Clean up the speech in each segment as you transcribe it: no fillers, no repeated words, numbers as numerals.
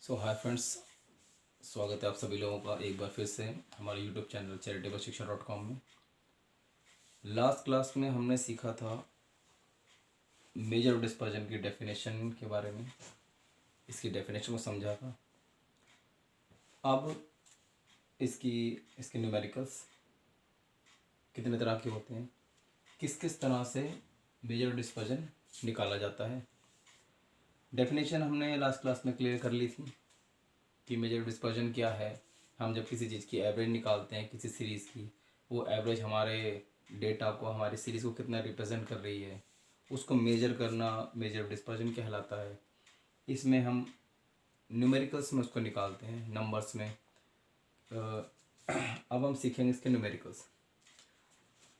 सो hi friends, स्वागत है आप सभी लोगों का एक बार फिर से हमारे यूट्यूब चैनल charitableशिक्षा.com में। लास्ट क्लास में हमने सीखा था मेजर ऑफ डिस्पर्जन की डेफिनेशन के बारे में, इसकी डेफिनेशन को समझा था। अब इसके न्यूमेरिकल्स कितने तरह के होते हैं, किस किस तरह से मेजर ऑफ डिस्पर्जन निकाला जाता है। डेफिनेशन हमने लास्ट क्लास में क्लियर कर ली थी कि मेजर डिस्पर्जन क्या है। हम जब किसी चीज़ की एवरेज निकालते हैं किसी सीरीज़ की, वो एवरेज हमारे डेटा को, हमारी सीरीज़ को कितना रिप्रेजेंट कर रही है, उसको मेजर करना मेजर डिस्पर्जन कहलाता है। इसमें हम न्यूमेरिकल्स में उसको निकालते हैं, नंबर्स में। अब हम सीखेंगे इसके न्यूमेरिकल्स।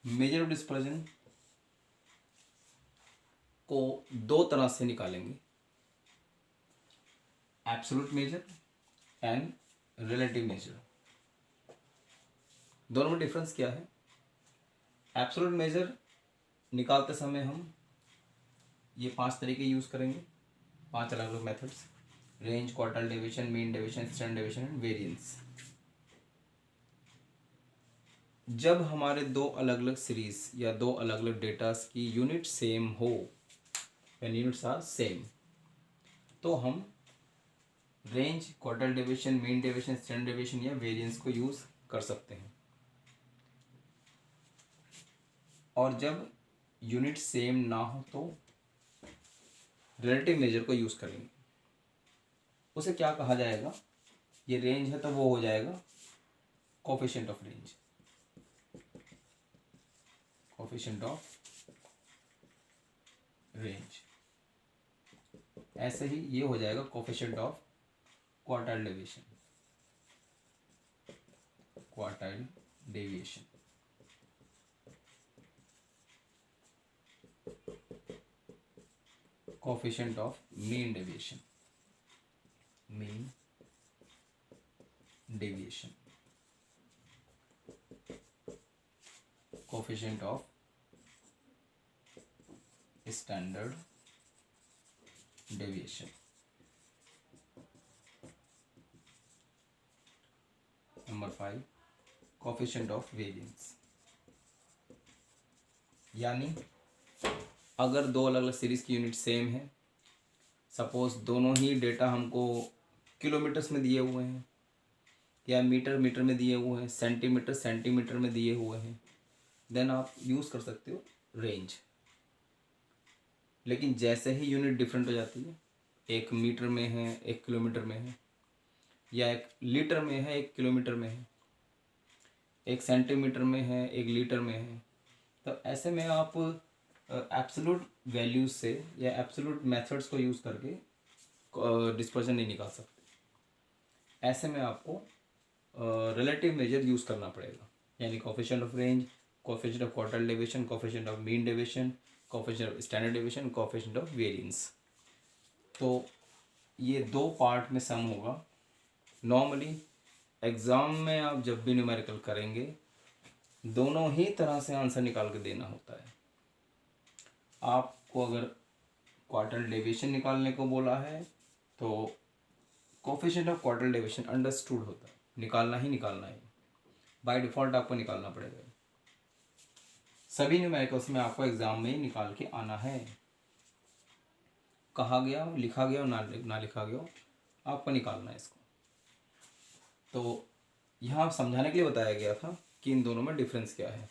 मेजर डिस्पर्जन को दो तरह से निकालेंगे, absolute major and relative major. दोनों में डिफरेंस क्या है? एब्सोल्यूट मेजर निकालते समय हम ये 5 तरीके यूज़ करेंगे, 5 अलग अलग methods: range, quartile deviation, mean deviation, standard deviation and variance. जब हमारे दो अलग अलग सीरीज या दो अलग अलग डेटास की यूनिट सेम हो, व्हेन यूनिट्स आर सेम, तो हम range, quartile deviation, mean deviation, standard deviation या वेरिएंस को यूज़ कर सकते हैं। और जब यूनिट सेम ना हो तो रिलेटिव मेजर को यूज़ करेंगे। उसे क्या कहा जाएगा? ये रेंज है तो वो हो जाएगा coefficient of range, coefficient of range. ऐसे ही ये हो जाएगा coefficient of quartile deviation, quartile deviation. Coefficient of mean deviation, mean deviation. Coefficient of standard deviation. Number 5, coefficient of variance. यानी अगर दो अलग अलग सीरीज की यूनिट सेम है, सपोज दोनों ही डेटा हमको किलोमीटर्स में दिए हुए हैं या मीटर मीटर में दिए हुए हैं, सेंटीमीटर सेंटीमीटर में दिए हुए हैं, देन आप यूज़ कर सकते हो रेंज। लेकिन जैसे ही यूनिट डिफरेंट हो जाती है, एक मीटर में है एक किलोमीटर में है, या एक लीटर में है एक किलोमीटर में है, एक सेंटीमीटर में है एक लीटर में है, तो ऐसे में आप एब्सोल्यूट वैल्यूज से या एब्सोल्यूट मेथड्स को यूज़ करके डिस्पर्जन नहीं निकाल सकते। ऐसे में आपको रिलेटिव मेजर यूज़ करना पड़ेगा, यानी coefficient of range, coefficient of quartile deviation, coefficient of mean deviation, coefficient of standard deviation, coefficient of variance. तो ये 2 पार्ट में सम होगा। नॉर्मली एग्ज़ाम में आप जब भी न्यूमेरिकल करेंगे, दोनों ही तरह से आंसर निकाल के देना होता है। आपको अगर क्वार्टाइल डेविएशन निकालने को बोला है तो coefficient of quartile deviation understood होता है, निकालना ही निकालना है, बाय डिफ़ॉल्ट आपको निकालना पड़ेगा। सभी न्यूमेरिकल्स में आपको एग्ज़ाम में ही निकाल के आना है। कहा गया हो, लिखा गया हो, ना लिखा गया हो, आपको निकालना है इसको। तो यहाँ समझाने के लिए बताया गया था कि इन दोनों में डिफरेंस क्या है,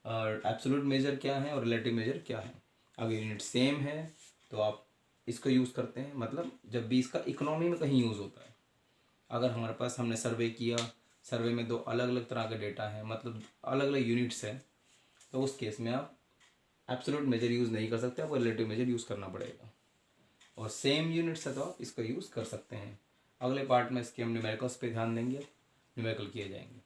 और एब्सोल्यूट मेजर क्या है और रिलेटिव मेजर क्या है। अगर यूनिट सेम है तो आप इसको यूज़ करते हैं, मतलब जब भी इसका इकोनॉमी में कहीं यूज़ होता है। अगर हमारे पास हमने सर्वे किया, सर्वे में 2 अलग अलग तरह का डेटा है, मतलब अलग अलग यूनिट्स हैं, तो उस केस में आप एब्सोल्यूट मेजर यूज़ नहीं कर सकते, आपको रिलेटिव मेजर यूज़ करना पड़ेगा। और सेम यूनिट्स है तो आप इसको यूज़ कर सकते हैं। अगले पार्ट में इसके हम न्यूमेरिकल्स पे ध्यान देंगे, न्यूमेरिकल किए जाएंगे।